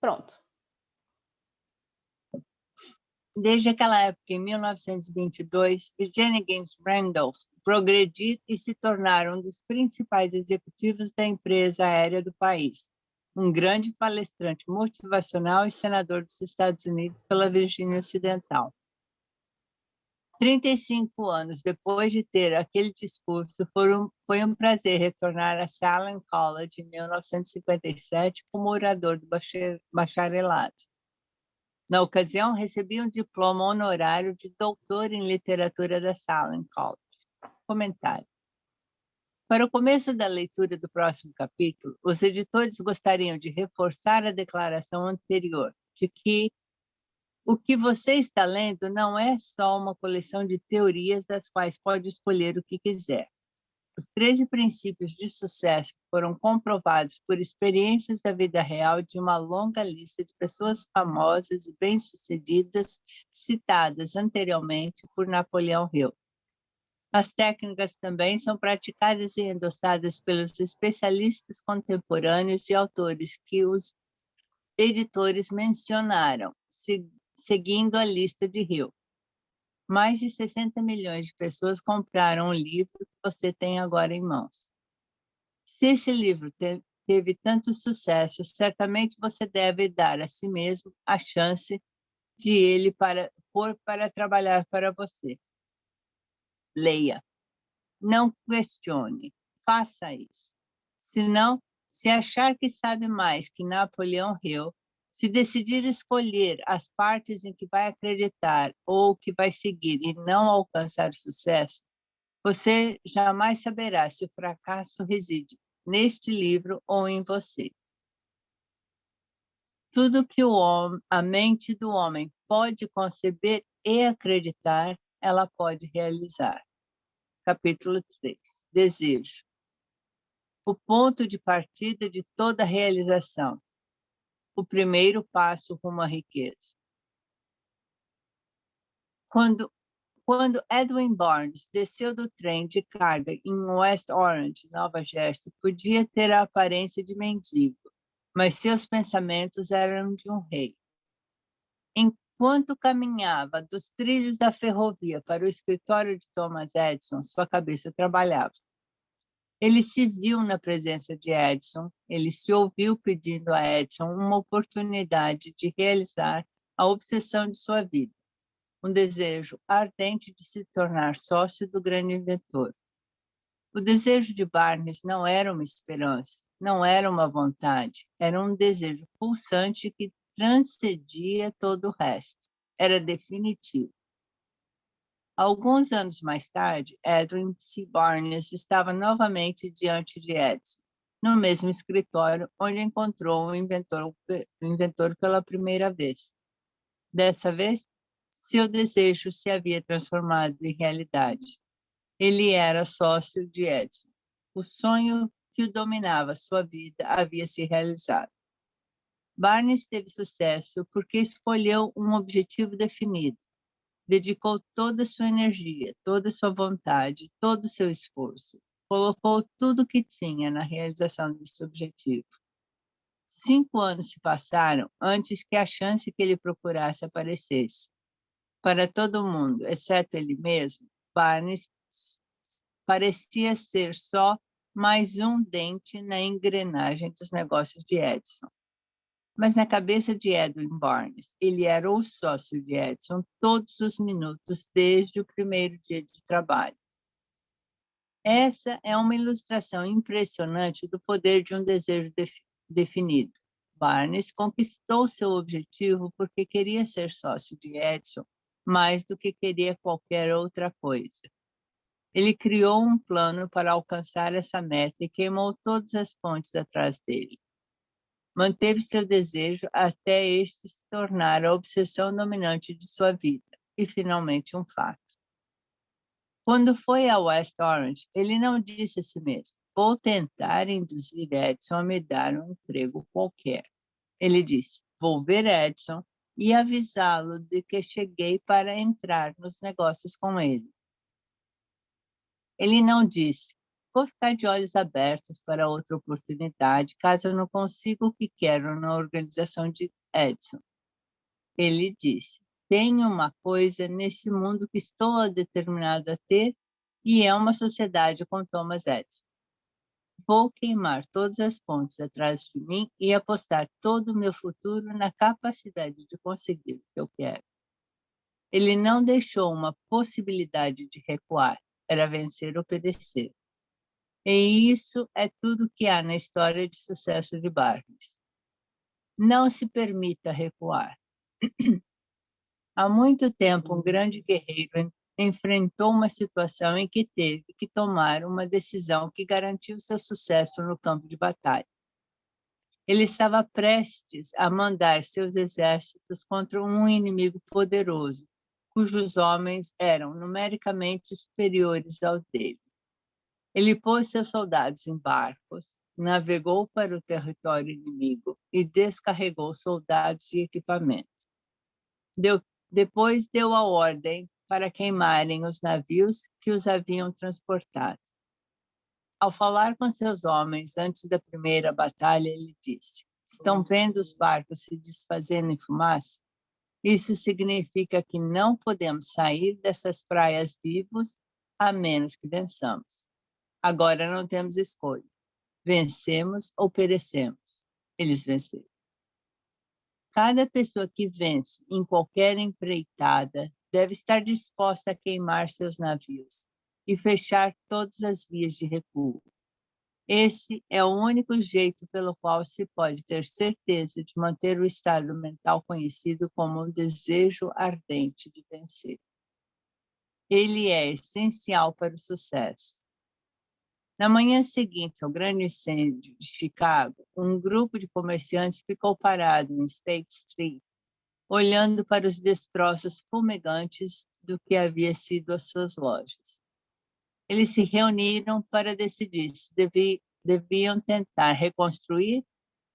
Pronto. Desde aquela época, em 1922, Virginia Gaines Randolph progrediu e se tornaram um dos principais executivos da empresa aérea do país, um grande palestrante motivacional e senador dos Estados Unidos pela Virgínia Ocidental. 35 anos depois de ter aquele discurso, foi um prazer retornar a Salem College em 1957 como orador do bacharelado. Na ocasião, recebi um diploma honorário de doutor em literatura da Salem College. Comentário. Para o começo da leitura do próximo capítulo, os editores gostariam de reforçar a declaração anterior, de que o que você está lendo não é só uma coleção de teorias das quais pode escolher o que quiser. Os 13 princípios de sucesso foram comprovados por experiências da vida real de uma longa lista de pessoas famosas e bem-sucedidas citadas anteriormente por Napoleão Hill. As técnicas também são praticadas e endossadas pelos especialistas contemporâneos e autores que os editores mencionaram, seguindo a lista de Hill. Mais de 60 milhões de pessoas compraram o livro que você tem agora em mãos. Se esse livro teve tanto sucesso, certamente você deve dar a si mesmo a chance de ele para trabalhar para você. Leia. Não questione. Faça isso. Senão, se achar que sabe mais que Napoleão Hill, se decidir escolher as partes em que vai acreditar ou que vai seguir e não alcançar sucesso, você jamais saberá se o fracasso reside neste livro ou em você. Tudo que a mente do homem pode conceber e acreditar, ela pode realizar. Capítulo 3. Desejo. O ponto de partida de toda realização. O primeiro passo rumo à riqueza. Quando Edwin Barnes desceu do trem de carga em West Orange, Nova Jersey, podia ter a aparência de mendigo, mas seus pensamentos eram de um rei. Enquanto caminhava dos trilhos da ferrovia para o escritório de Thomas Edison, sua cabeça trabalhava. Ele se viu na presença de Edison, ele se ouviu pedindo a Edison uma oportunidade de realizar a obsessão de sua vida, um desejo ardente de se tornar sócio do grande inventor. O desejo de Barnes não era uma esperança, não era uma vontade, era um desejo pulsante que transcendia todo o resto, era definitivo. Alguns anos mais tarde, Edwin C. Barnes estava novamente diante de Edison, no mesmo escritório onde encontrou o inventor pela primeira vez. Dessa vez, seu desejo se havia transformado em realidade. Ele era sócio de Edison. O sonho que o dominava sua vida havia se realizado. Barnes teve sucesso porque escolheu um objetivo definido. Dedicou toda a sua energia, toda a sua vontade, todo o seu esforço. Colocou tudo o que tinha na realização desse objetivo. 5 anos se passaram antes que a chance que ele procurasse aparecesse. Para todo mundo, exceto ele mesmo, Barnes parecia ser só mais um dente na engrenagem dos negócios de Edison. Mas na cabeça de Edwin Barnes, ele era o sócio de Edison todos os minutos desde o primeiro dia de trabalho. Essa é uma ilustração impressionante do poder de um desejo definido. Barnes conquistou seu objetivo porque queria ser sócio de Edison mais do que queria qualquer outra coisa. Ele criou um plano para alcançar essa meta e queimou todas as pontes atrás dele. Manteve seu desejo até este se tornar a obsessão dominante de sua vida, e finalmente um fato. Quando foi a West Orange, ele não disse a si mesmo, vou tentar induzir Edison a me dar um emprego qualquer. Ele disse, vou ver Edison e avisá-lo de que cheguei para entrar nos negócios com ele. Ele não disse, Vou ficar de olhos abertos para outra oportunidade, caso eu não consiga o que quero na organização de Edison. Ele disse: tenho uma coisa nesse mundo que estou determinado a ter, e é uma sociedade com Thomas Edison. Vou queimar todas as pontes atrás de mim e apostar todo o meu futuro na capacidade de conseguir o que eu quero. Ele não deixou uma possibilidade de recuar, era vencer ou perecer. E isso é tudo que há na história de sucesso de Barnes. Não se permita recuar. Há muito tempo, um grande guerreiro enfrentou uma situação em que teve que tomar uma decisão que garantiu seu sucesso no campo de batalha. Ele estava prestes a mandar seus exércitos contra um inimigo poderoso, cujos homens eram numericamente superiores ao dele. Ele pôs seus soldados em barcos, navegou para o território inimigo e descarregou soldados e equipamento. Depois deu a ordem para queimarem os navios que os haviam transportado. Ao falar com seus homens antes da primeira batalha, ele disse: estão vendo os barcos se desfazendo em fumaça? Isso significa que não podemos sair dessas praias vivos a menos que vençamos. Agora não temos escolha. Vencemos ou perecemos. Eles venceram. Cada pessoa que vence em qualquer empreitada deve estar disposta a queimar seus navios e fechar todas as vias de recuo. Esse é o único jeito pelo qual se pode ter certeza de manter o estado mental conhecido como um desejo ardente de vencer. Ele é essencial para o sucesso. Na manhã seguinte ao grande incêndio de Chicago, um grupo de comerciantes ficou parado em State Street, olhando para os destroços fumegantes do que havia sido as suas lojas. Eles se reuniram para decidir se deviam tentar reconstruir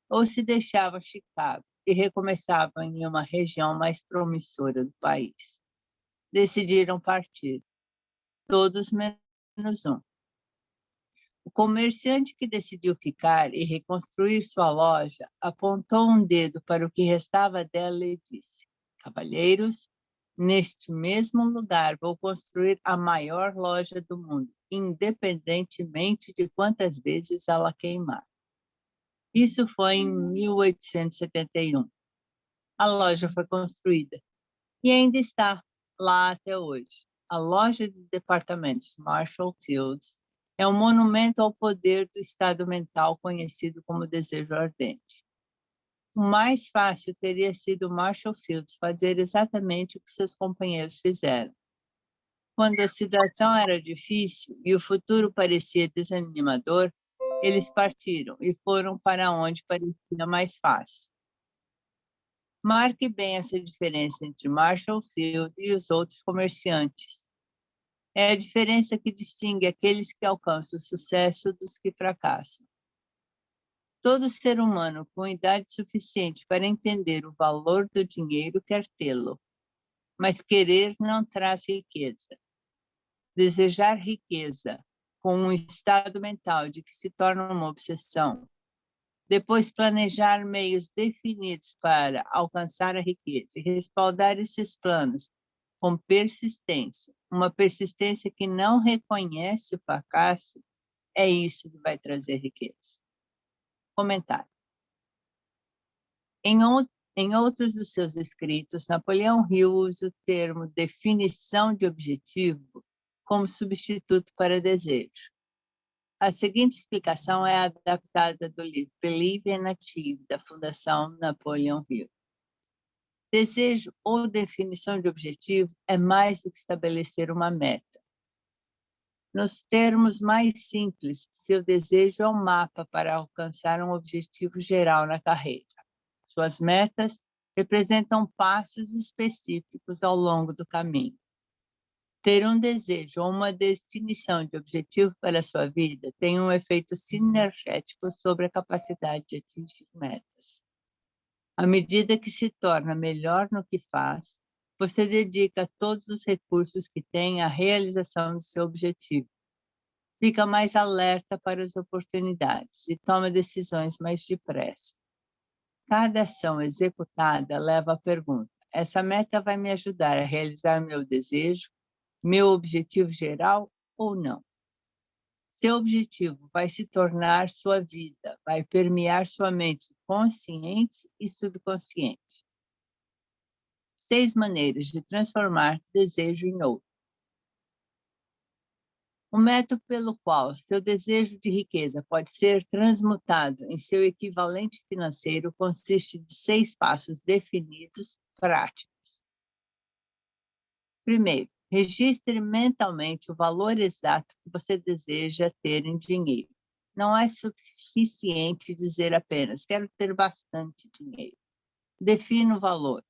ou se deixavam Chicago e recomeçavam em uma região mais promissora do país. Decidiram partir, todos menos um. O comerciante que decidiu ficar e reconstruir sua loja apontou um dedo para o que restava dela e disse: cavalheiros, neste mesmo lugar vou construir a maior loja do mundo, independentemente de quantas vezes ela queimar. Isso foi em 1871. A loja foi construída e ainda está lá até hoje. A loja de departamentos Marshall Fields é um monumento ao poder do estado mental conhecido como desejo ardente. O mais fácil teria sido Marshall Fields fazer exatamente o que seus companheiros fizeram. Quando a situação era difícil e o futuro parecia desanimador, eles partiram e foram para onde parecia mais fácil. Marque bem essa diferença entre Marshall Fields e os outros comerciantes. É a diferença que distingue aqueles que alcançam o sucesso dos que fracassam. Todo ser humano com idade suficiente para entender o valor do dinheiro quer tê-lo, mas querer não traz riqueza. Desejar riqueza com um estado mental de que se torna uma obsessão, depois planejar meios definidos para alcançar a riqueza e respaldar esses planos com persistência, uma persistência que não reconhece o fracasso, é isso que vai trazer riqueza. Comentário. Em outros dos seus escritos, Napoleão Hill usa o termo definição de objetivo como substituto para desejo. A seguinte explicação é adaptada do livro Believe and Achieve, da Fundação Napoleão Hill. Desejo ou definição de objetivo é mais do que estabelecer uma meta. Nos termos mais simples, seu desejo é um mapa para alcançar um objetivo geral na carreira. Suas metas representam passos específicos ao longo do caminho. Ter um desejo ou uma definição de objetivo para a sua vida tem um efeito sinergético sobre a capacidade de atingir metas. À medida que se torna melhor no que faz, você dedica todos os recursos que tem à realização do seu objetivo. Fica mais alerta para as oportunidades e toma decisões mais depressa. Cada ação executada leva à pergunta: essa meta vai me ajudar a realizar meu desejo, meu objetivo geral ou não? Seu objetivo vai se tornar sua vida, vai permear sua mente consciente e subconsciente. 6 maneiras de transformar desejo em outro. O método pelo qual seu desejo de riqueza pode ser transmutado em seu equivalente financeiro consiste de 6 passos definidos, práticos. Primeiro, registre mentalmente o valor exato que você deseja ter em dinheiro. Não é suficiente dizer apenas, quero ter bastante dinheiro. Defina o valor.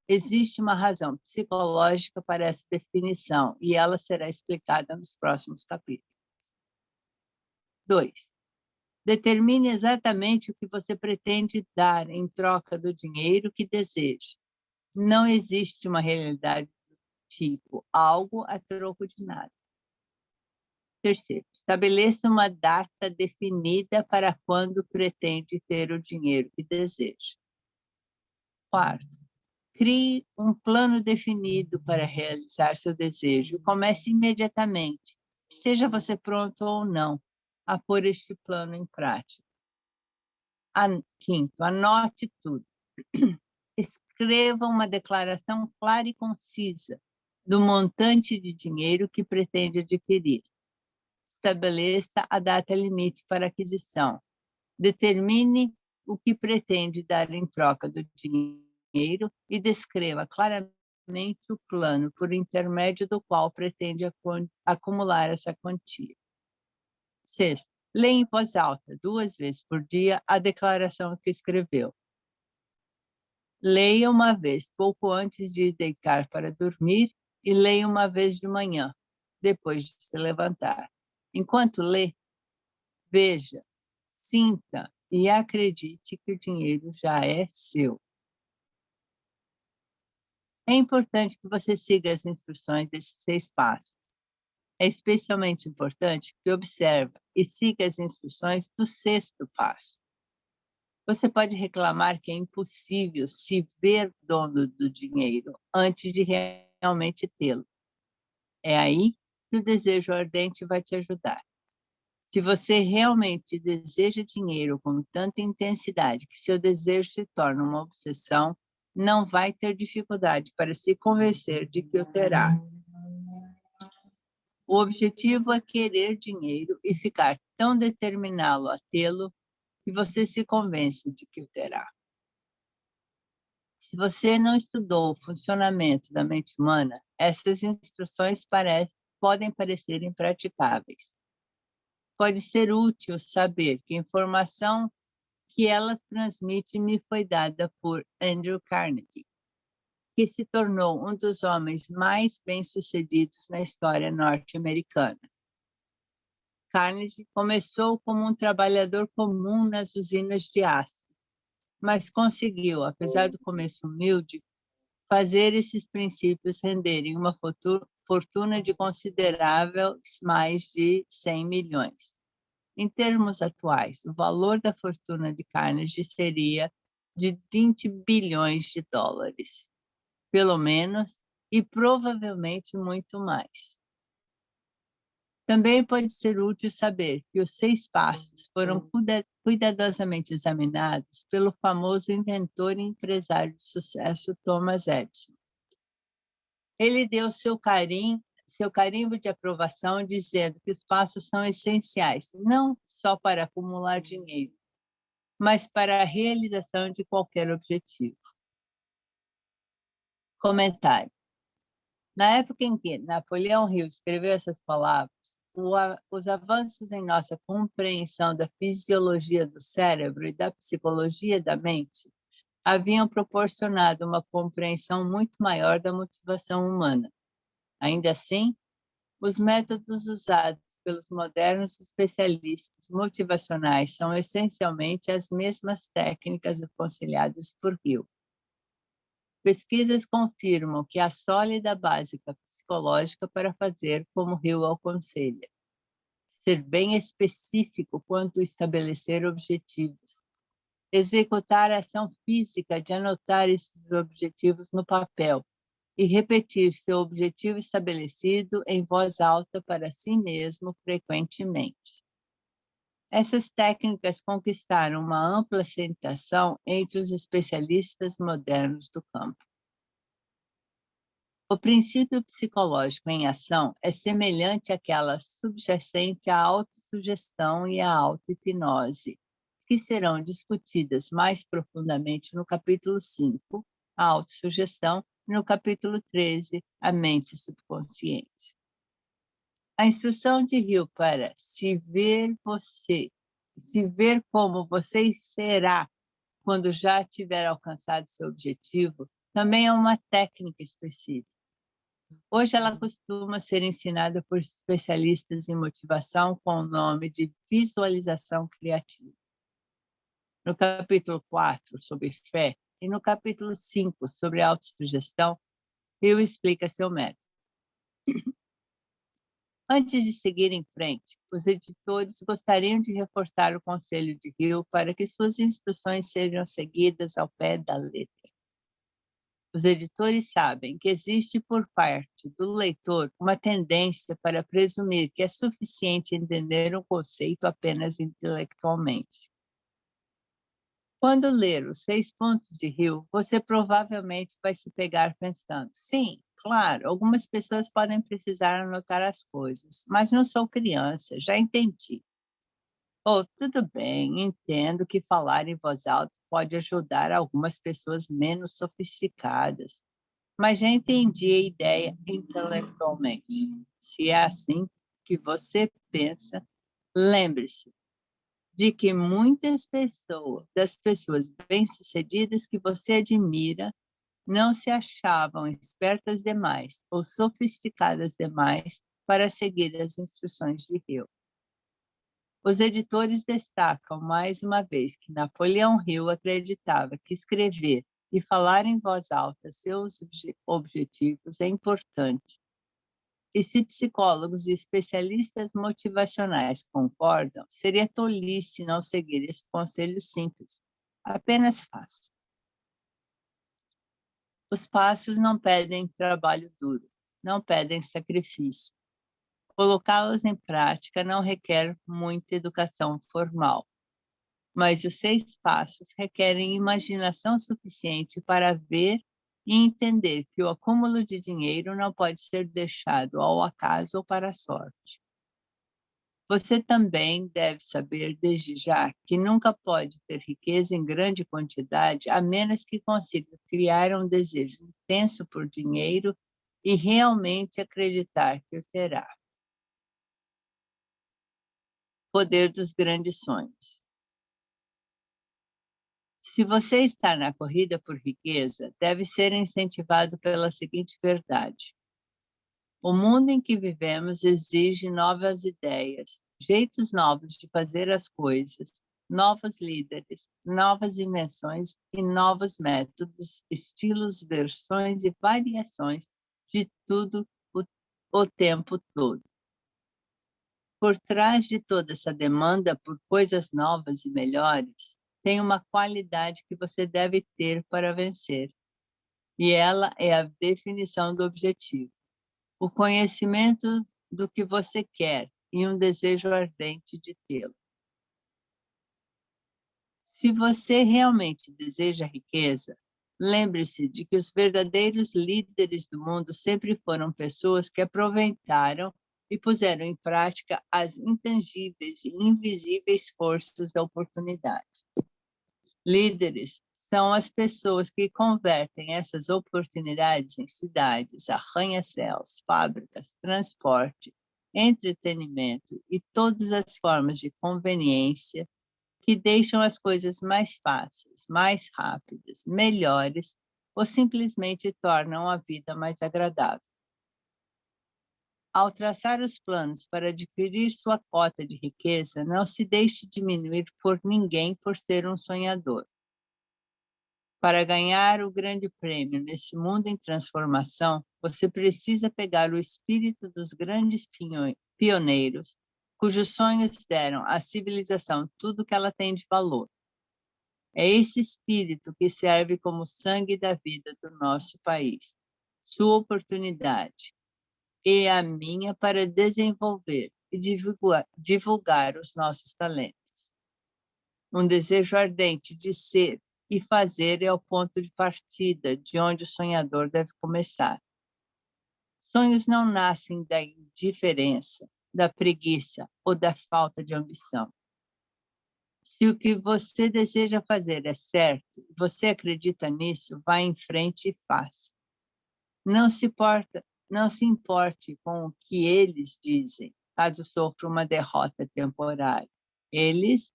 Existe uma razão psicológica para essa definição e ela será explicada nos próximos capítulos. 2. Determine exatamente o que você pretende dar em troca do dinheiro que deseja. Não existe uma realidade do tipo algo a troco de nada. Terceiro, estabeleça uma data definida para quando pretende ter o dinheiro que deseja. Quarto, crie um plano definido para realizar seu desejo. Comece imediatamente, seja você pronto ou não, a pôr este plano em prática. Quinto, anote tudo. Escreva uma declaração clara e concisa do montante de dinheiro que pretende adquirir. Estabeleça a data limite para aquisição. Determine o que pretende dar em troca do dinheiro e descreva claramente o plano por intermédio do qual pretende acumular essa quantia. Sexto, leia em voz alta, 2 vezes por dia, a declaração que escreveu. Leia uma vez pouco antes de deitar para dormir e leia uma vez de manhã, depois de se levantar. Enquanto lê, veja, sinta e acredite que o dinheiro já é seu. É importante que você siga as instruções desses 6 passos. É especialmente importante que observe e siga as instruções do 6º passo. Você pode reclamar que é impossível se ver dono do dinheiro antes de realmente tê-lo. É aí que o desejo ardente vai te ajudar. Se você realmente deseja dinheiro com tanta intensidade que seu desejo se torna uma obsessão, não vai ter dificuldade para se convencer de que o terá. O objetivo é querer dinheiro e ficar tão determinado a tê-lo que você se convence de que o terá. Se você não estudou o funcionamento da mente humana, essas instruções podem parecer impraticáveis. Pode ser útil saber que a informação que ela transmite me foi dada por Andrew Carnegie, que se tornou um dos homens mais bem-sucedidos na história norte-americana. Carnegie começou como um trabalhador comum nas usinas de aço, mas conseguiu, apesar do começo humilde, fazer esses princípios renderem uma fortuna de consideráveis mais de 100 milhões. Em termos atuais, o valor da fortuna de Carnegie seria de 20 bilhões de dólares, pelo menos, e provavelmente muito mais. Também pode ser útil saber que os 6 passos foram cuidadosamente examinados pelo famoso inventor e empresário de sucesso Thomas Edison. Ele deu seu carimbo de aprovação, dizendo que os passos são essenciais, não só para acumular dinheiro, mas para a realização de qualquer objetivo. Comentário. Na época em que Napoleão Hill escreveu essas palavras, os avanços em nossa compreensão da fisiologia do cérebro e da psicologia da mente haviam proporcionado uma compreensão muito maior da motivação humana. Ainda assim, os métodos usados pelos modernos especialistas motivacionais são essencialmente as mesmas técnicas aconselhadas por Hill. Pesquisas confirmam que há sólida básica psicológica para fazer como Hill aconselha. ser bem específico quanto a estabelecer objetivos, executar a ação física de anotar esses objetivos no papel e repetir seu objetivo estabelecido em voz alta para si mesmo frequentemente. Essas técnicas conquistaram uma ampla aceitação entre os especialistas modernos do campo. O princípio psicológico em ação é semelhante àquela subjacente à autossugestão e à auto-hipnose, que serão discutidas mais profundamente no capítulo 5, a autossugestão, e no capítulo 13, a mente subconsciente. A instrução de Hill para se ver como você será quando já tiver alcançado seu objetivo, também é uma técnica específica. Hoje ela costuma ser ensinada por especialistas em motivação com o nome de visualização criativa. No capítulo 4, sobre fé, e no capítulo 5, sobre autossugestão, Hill explica seu método. Antes de seguir em frente, os editores gostariam de reforçar o conselho de Hill para que suas instruções sejam seguidas ao pé da letra. Os editores sabem que existe por parte do leitor uma tendência para presumir que é suficiente entender um conceito apenas intelectualmente. Quando ler os 6 pontos de Hill, você provavelmente vai se pegar pensando, sim, claro, algumas pessoas podem precisar anotar as coisas, mas não sou criança, já entendi. Ou, tudo bem, entendo que falar em voz alta pode ajudar algumas pessoas menos sofisticadas, mas já entendi a ideia intelectualmente. Se é assim que você pensa, lembre-se de que muitas das pessoas bem-sucedidas que você admira, não se achavam espertas demais ou sofisticadas demais para seguir as instruções de Hill. Os editores destacam mais uma vez que Napoleão Hill acreditava que escrever e falar em voz alta seus objetivos é importante. E se psicólogos e especialistas motivacionais concordam, seria tolice não seguir esse conselho simples. Apenas faça. Os passos não pedem trabalho duro, não pedem sacrifício. Colocá-los em prática não requer muita educação formal, mas os 6 passos requerem imaginação suficiente para ver e entender que o acúmulo de dinheiro não pode ser deixado ao acaso ou para a sorte. Você também deve saber desde já que nunca pode ter riqueza em grande quantidade a menos que consiga criar um desejo intenso por dinheiro e realmente acreditar que o terá. Poder dos grandes sonhos. Se você está na corrida por riqueza, deve ser incentivado pela seguinte verdade: o mundo em que vivemos exige novas ideias, jeitos novos de fazer as coisas, novos líderes, novas invenções e novos métodos, estilos, versões e variações de tudo o tempo todo. Por trás de toda essa demanda por coisas novas e melhores, tem uma qualidade que você deve ter para vencer. E ela é a definição do objetivo. O conhecimento do que você quer e um desejo ardente de tê-lo. Se você realmente deseja riqueza, lembre-se de que os verdadeiros líderes do mundo sempre foram pessoas que aproveitaram e puseram em prática as intangíveis e invisíveis forças da oportunidade. Líderes são as pessoas que convertem essas oportunidades em cidades, arranha-céus, fábricas, transporte, entretenimento e todas as formas de conveniência que deixam as coisas mais fáceis, mais rápidas, melhores ou simplesmente tornam a vida mais agradável. Ao traçar os planos para adquirir sua cota de riqueza, não se deixe diminuir por ninguém por ser um sonhador. Para ganhar o grande prêmio nesse mundo em transformação, você precisa pegar o espírito dos grandes pioneiros, cujos sonhos deram à civilização tudo que ela tem de valor. É esse espírito que serve como sangue da vida do nosso país, sua oportunidade e a minha para desenvolver e divulgar os nossos talentos. Um desejo ardente de ser e fazer é o ponto de partida de onde o sonhador deve começar. Sonhos não nascem da indiferença, da preguiça ou da falta de ambição. Se o que você deseja fazer é certo, e você acredita nisso, vá em frente e faça. Não se importe com o que eles dizem, caso sofra uma derrota temporária. Eles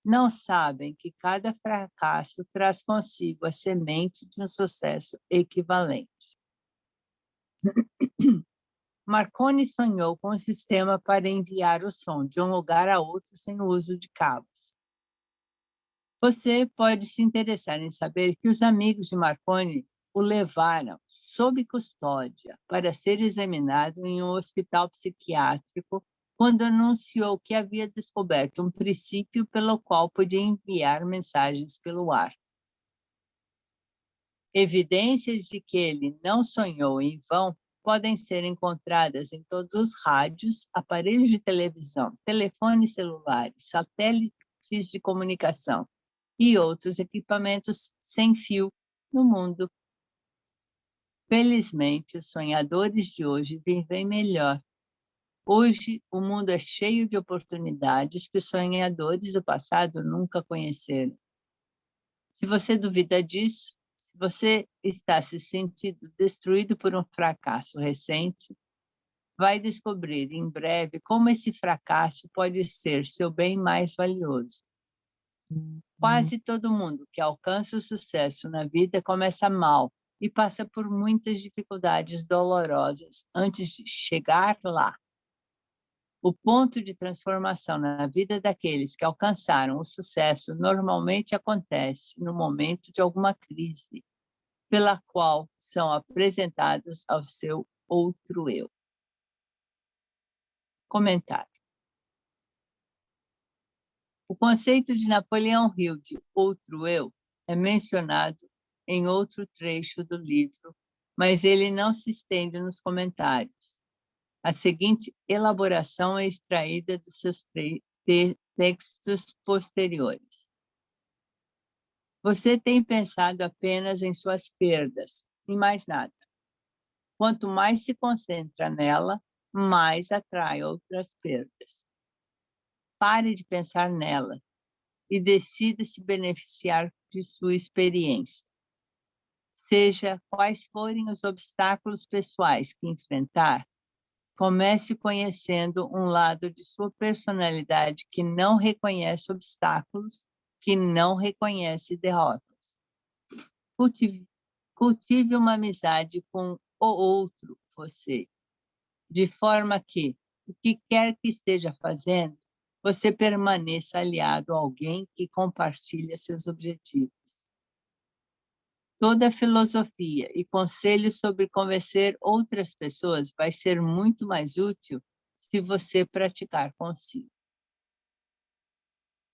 não sabem que cada fracasso traz consigo a semente de um sucesso equivalente. Marconi sonhou com um sistema para enviar o som de um lugar a outro sem o uso de cabos. Você pode se interessar em saber que os amigos de Marconi o levaram sob custódia para ser examinado em um hospital psiquiátrico quando anunciou que havia descoberto um princípio pelo qual podia enviar mensagens pelo ar. Evidências de que ele não sonhou em vão podem ser encontradas em todos os rádios, aparelhos de televisão, telefones celulares, satélites de comunicação e outros equipamentos sem fio no mundo. Felizmente, os sonhadores de hoje vivem melhor. Hoje, o mundo é cheio de oportunidades que os sonhadores do passado nunca conheceram. Se você duvida disso, se você está se sentindo destruído por um fracasso recente, vai descobrir em breve como esse fracasso pode ser seu bem mais valioso. Quase todo mundo que alcança o sucesso na vida começa mal e passa por muitas dificuldades dolorosas antes de chegar lá. O ponto de transformação na vida daqueles que alcançaram o sucesso normalmente acontece no momento de alguma crise, pela qual são apresentados ao seu outro eu. Comentário. O conceito de Napoleão Hill de outro eu é mencionado em outro trecho do livro, mas ele não se estende nos comentários. A seguinte elaboração é extraída dos seus textos posteriores. Você tem pensado apenas em suas perdas, e mais nada. Quanto mais se concentra nela, mais atrai outras perdas. Pare de pensar nela e decida se beneficiar de sua experiência. Seja quais forem os obstáculos pessoais que enfrentar, comece conhecendo um lado de sua personalidade que não reconhece obstáculos, que não reconhece derrotas. Cultive uma amizade com o outro você, de forma que, o que quer que esteja fazendo, você permaneça aliado a alguém que compartilha seus objetivos. Toda filosofia e conselho sobre convencer outras pessoas vai ser muito mais útil se você praticar consigo.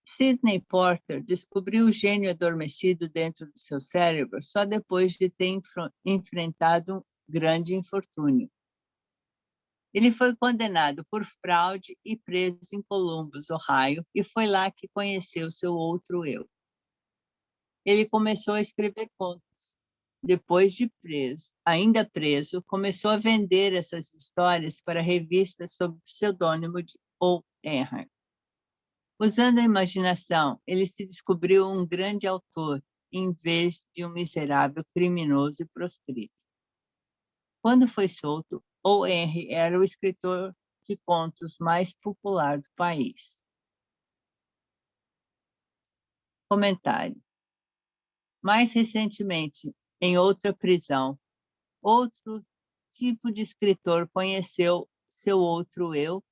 Sidney Porter descobriu o gênio adormecido dentro do seu cérebro só depois de ter enfrentado um grande infortúnio. Ele foi condenado por fraude e preso em Columbus, Ohio, e foi lá que conheceu seu outro eu. Ele começou a escrever contos. Depois de ainda preso, começou a vender essas histórias para revistas sob o pseudônimo de O. Henry. Usando a imaginação, ele se descobriu um grande autor, em vez de um miserável criminoso e proscrito. Quando foi solto, O. Henry era o escritor de contos mais popular do país. Comentário. Mais recentemente, em outra prisão, outro tipo de escritor conheceu seu outro eu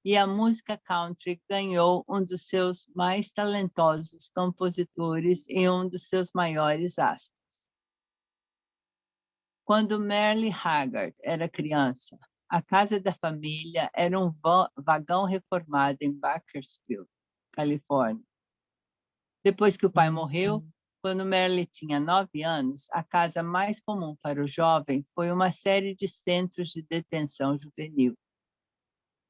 e a música country ganhou um dos seus mais talentosos compositores e um dos seus maiores astros. Quando Merle Haggard era criança, A casa da família era um vagão reformado em Bakersfield, Califórnia. Depois que o pai morreu, quando Merle tinha 9 anos, a casa mais comum para o jovem foi uma série de centros de detenção juvenil.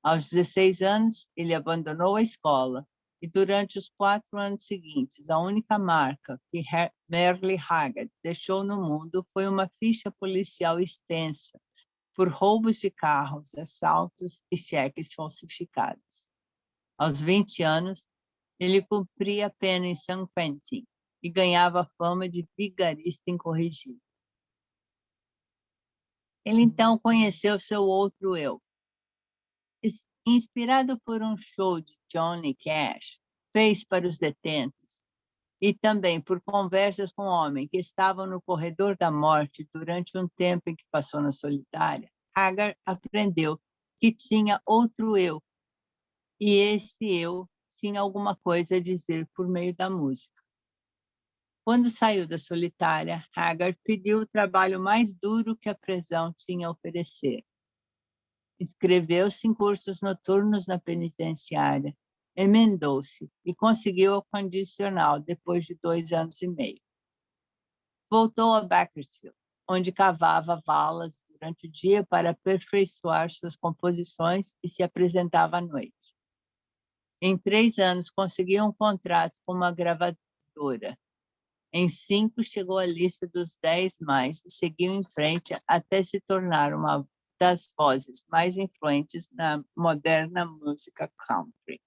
Aos 16 anos, ele abandonou a escola e, durante os 4 anos seguintes, a única marca que Merle Haggard deixou no mundo foi uma ficha policial extensa por roubos de carros, assaltos e cheques falsificados. Aos 20 anos, ele cumpria a pena em San Quentin e ganhava a fama de vigarista incorrigível. Ele então conheceu seu outro eu. Inspirado por um show de Johnny Cash, fez para os detentos, e também por conversas com um homem que estava no corredor da morte durante um tempo em que passou na solitária, Haggard aprendeu que tinha outro eu, e esse eu tinha alguma coisa a dizer por meio da música. Quando saiu da solitária, Haggard pediu o trabalho mais duro que a prisão tinha a oferecer. Inscreveu-se em cursos noturnos na penitenciária, emendou-se e conseguiu o condicional depois de 2 anos e meio. Voltou a Bakersfield, onde cavava valas durante o dia para aperfeiçoar suas composições e se apresentava à noite. Em 3 anos, conseguiu um contrato com uma gravadora. Em 5, chegou à lista dos 10 mais e seguiu em frente até se tornar uma das vozes mais influentes na moderna música country.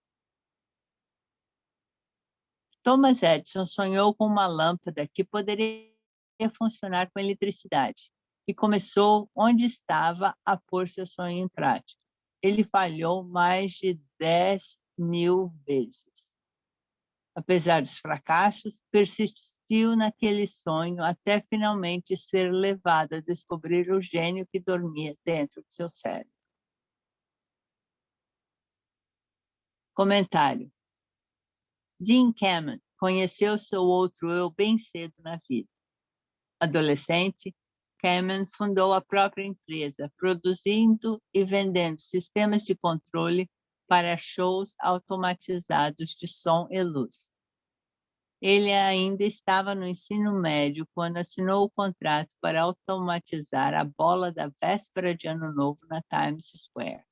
Thomas Edison sonhou com uma lâmpada que poderia funcionar com eletricidade e começou onde estava a pôr seu sonho em prática. Ele falhou mais de 10.000 vezes. Apesar dos fracassos, persistiu naquele sonho até finalmente ser levado a descobrir o gênio que dormia dentro de seu cérebro. Comentário. Jim Cameron conheceu seu outro eu bem cedo na vida. Adolescente, Cameron fundou a própria empresa, produzindo e vendendo sistemas de controle para shows automatizados de som e luz. Ele ainda estava no ensino médio quando assinou o contrato para automatizar a bola da véspera de Ano Novo na Times Square.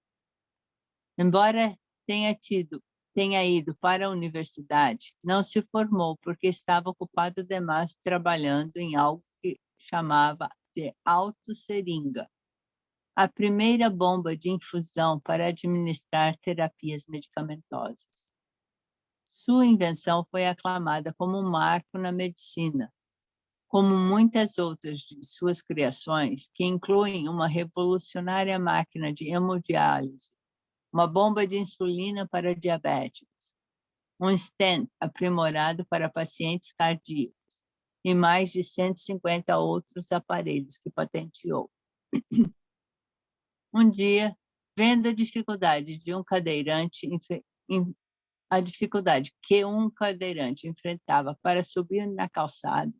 Embora tenha ido para a universidade, não se formou porque estava ocupado demais trabalhando em algo que chamava de autosseringa, a primeira bomba de infusão para administrar terapias medicamentosas. Sua invenção foi aclamada como um marco na medicina, como muitas outras de suas criações, que incluem uma revolucionária máquina de hemodiálise, uma bomba de insulina para diabéticos, um stent aprimorado para pacientes cardíacos e mais de 150 outros aparelhos que patenteou. Um dia, vendo a dificuldade que um cadeirante enfrentava para subir na calçada,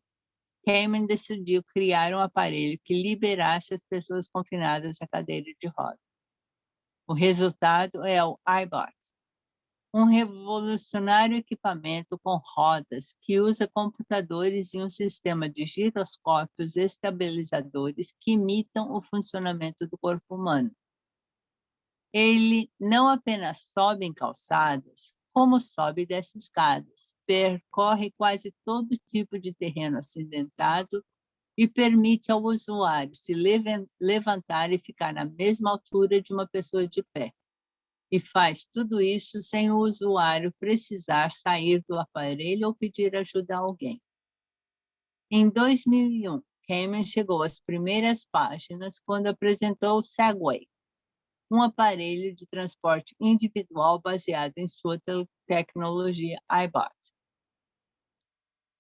Kamen decidiu criar um aparelho que liberasse as pessoas confinadas à cadeira de rodas. O resultado é o iBot, um revolucionário equipamento com rodas que usa computadores e um sistema de giroscópios estabilizadores que imitam o funcionamento do corpo humano. Ele não apenas sobe em calçadas, como sobe dessas escadas, percorre quase todo tipo de terreno acidentado e permite ao usuário se levantar e ficar na mesma altura de uma pessoa de pé. E faz tudo isso sem o usuário precisar sair do aparelho ou pedir ajuda a alguém. Em 2001, Kamen chegou às primeiras páginas quando apresentou o Segway, um aparelho de transporte individual baseado em sua tecnologia iBot.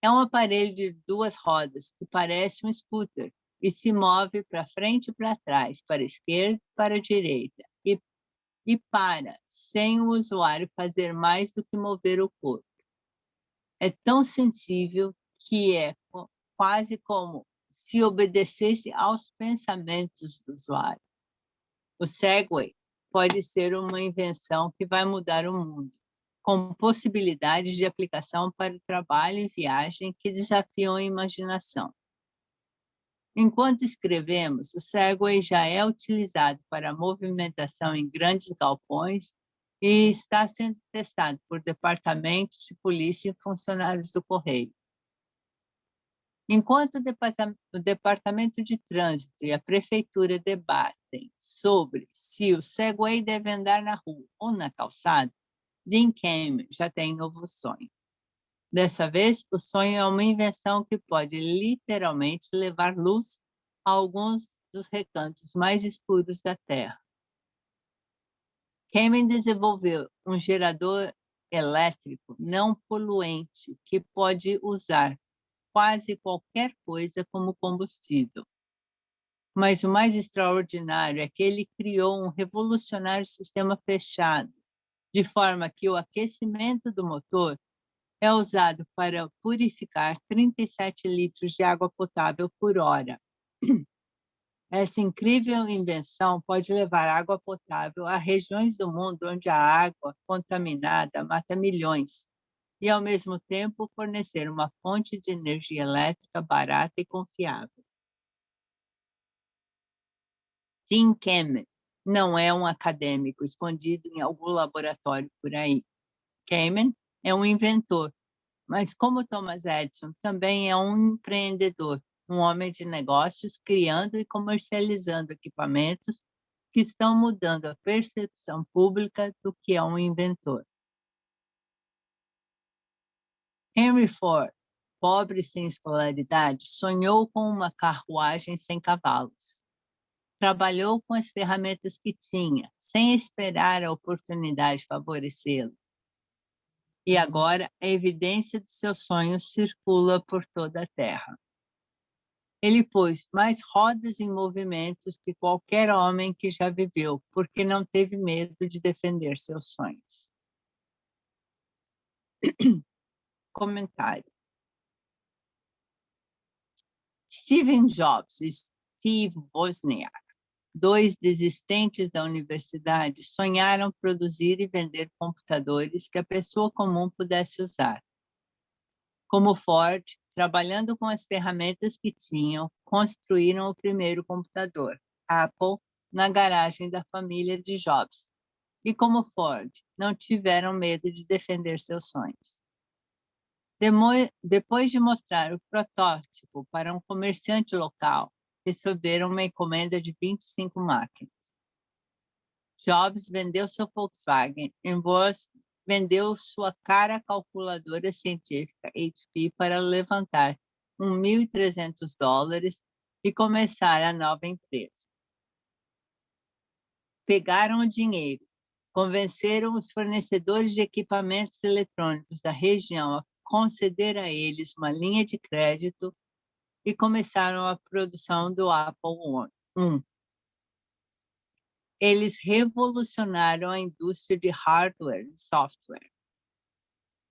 É um aparelho de 2 rodas que parece um scooter e se move para frente e para trás, para a esquerda e para a direita, e para, sem o usuário fazer mais do que mover o corpo. É tão sensível que é quase como se obedecesse aos pensamentos do usuário. O Segway pode ser uma invenção que vai mudar o mundo, com possibilidades de aplicação para o trabalho e viagem que desafiam a imaginação. Enquanto escrevemos, o Segway já é utilizado para movimentação em grandes galpões e está sendo testado por departamentos de polícia e funcionários do Correio. Enquanto o Departamento de Trânsito e a Prefeitura debatem sobre se o Segway deve andar na rua ou na calçada, Jim Kamen já tem novo sonho. Dessa vez, o sonho é uma invenção que pode literalmente levar luz a alguns dos recantos mais escuros da Terra. Kamen desenvolveu um gerador elétrico não poluente que pode usar quase qualquer coisa como combustível. Mas o mais extraordinário é que ele criou um revolucionário sistema fechado, de forma que o aquecimento do motor é usado para purificar 37 litros de água potável por hora. Essa incrível invenção pode levar água potável a regiões do mundo onde a água contaminada mata milhões e, ao mesmo tempo, fornecer uma fonte de energia elétrica barata e confiável. Jim Kamen não é um acadêmico escondido em algum laboratório por aí. Kamen é um inventor, mas como Thomas Edison, também é um empreendedor, um homem de negócios criando e comercializando equipamentos que estão mudando a percepção pública do que é um inventor. Henry Ford, pobre sem escolaridade, sonhou com uma carruagem sem cavalos. Trabalhou com as ferramentas que tinha, sem esperar a oportunidade favorecê-lo. E agora a evidência dos seus sonhos circula por toda a Terra. Ele pôs mais rodas em movimentos que qualquer homem que já viveu, porque não teve medo de defender seus sonhos. Comentário. Steve Jobs e Steve Wozniak, dois desistentes da universidade, sonharam produzir e vender computadores que a pessoa comum pudesse usar. Como Ford, trabalhando com as ferramentas que tinham, construíram o primeiro computador, Apple, na garagem da família de Jobs. E como Ford, não tiveram medo de defender seus sonhos. Depois de mostrar o protótipo para um comerciante local, receberam uma encomenda de 25 máquinas. Jobs vendeu seu Volkswagen e Woz vendeu sua cara calculadora científica HP para levantar $1.300 e começar a nova empresa. Pegaram o dinheiro, convenceram os fornecedores de equipamentos eletrônicos da região a conceder a eles uma linha de crédito e começaram a produção do Apple I. Eles revolucionaram a indústria de hardware e software.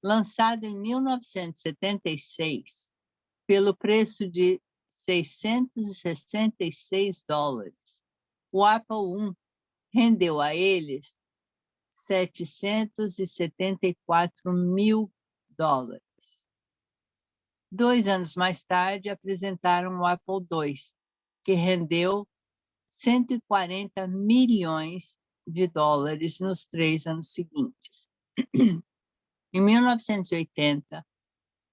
Lançado em 1976, pelo preço de $666, o Apple I rendeu a eles $774 mil. 2 anos mais tarde, apresentaram o Apple II, que rendeu $140 milhões nos 3 anos seguintes. Em 1980,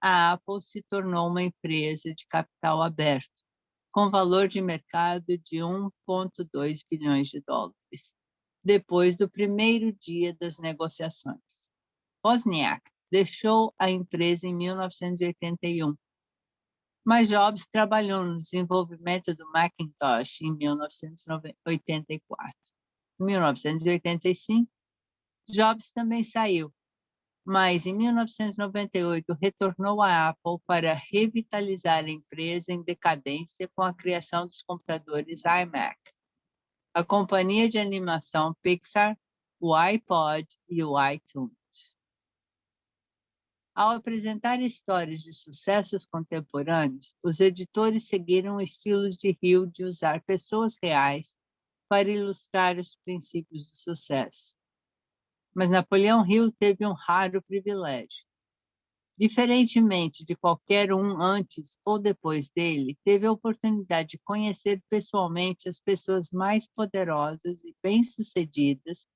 a Apple se tornou uma empresa de capital aberto, com valor de mercado de $1,2 bilhões, depois do primeiro dia das negociações. Wozniak deixou a empresa em 1981, mas Jobs trabalhou no desenvolvimento do Macintosh em 1984. Em 1985, Jobs também saiu, mas em 1998 retornou à Apple para revitalizar a empresa em decadência com a criação dos computadores iMac, a companhia de animação Pixar, o iPod e o iTunes. Ao apresentar histórias de sucessos contemporâneos, os editores seguiram estilos de Hill de usar pessoas reais para ilustrar os princípios do sucesso. Mas Napoleão Hill teve um raro privilégio. Diferentemente de qualquer um antes ou depois dele, teve a oportunidade de conhecer pessoalmente as pessoas mais poderosas e bem-sucedidas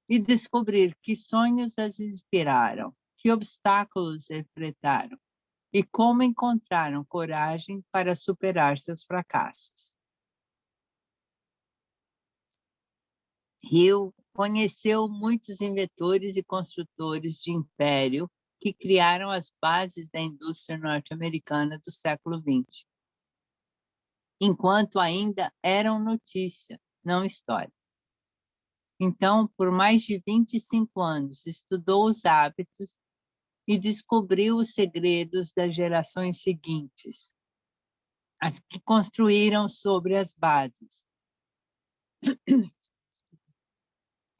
e descobrir que sonhos as inspiraram, que obstáculos enfrentaram e como encontraram coragem para superar seus fracassos. Hill conheceu muitos inventores e construtores de império que criaram as bases da indústria norte-americana do século XX, enquanto ainda eram notícia, não história. Então, por mais de 25 anos, estudou os hábitos e descobriu os segredos das gerações seguintes, as que construíram sobre as bases.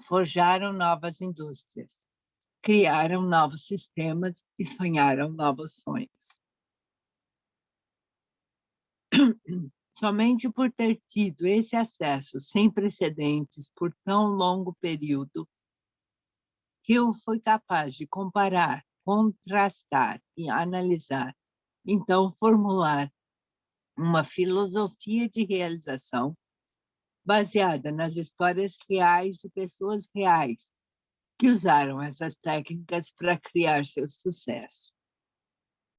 Forjaram novas indústrias, criaram novos sistemas e sonharam novos sonhos. Somente por ter tido esse acesso sem precedentes por tão longo período, Hill foi capaz de comparar, contrastar e analisar, então formular uma filosofia de realização baseada nas histórias reais de pessoas reais que usaram essas técnicas para criar seu sucesso.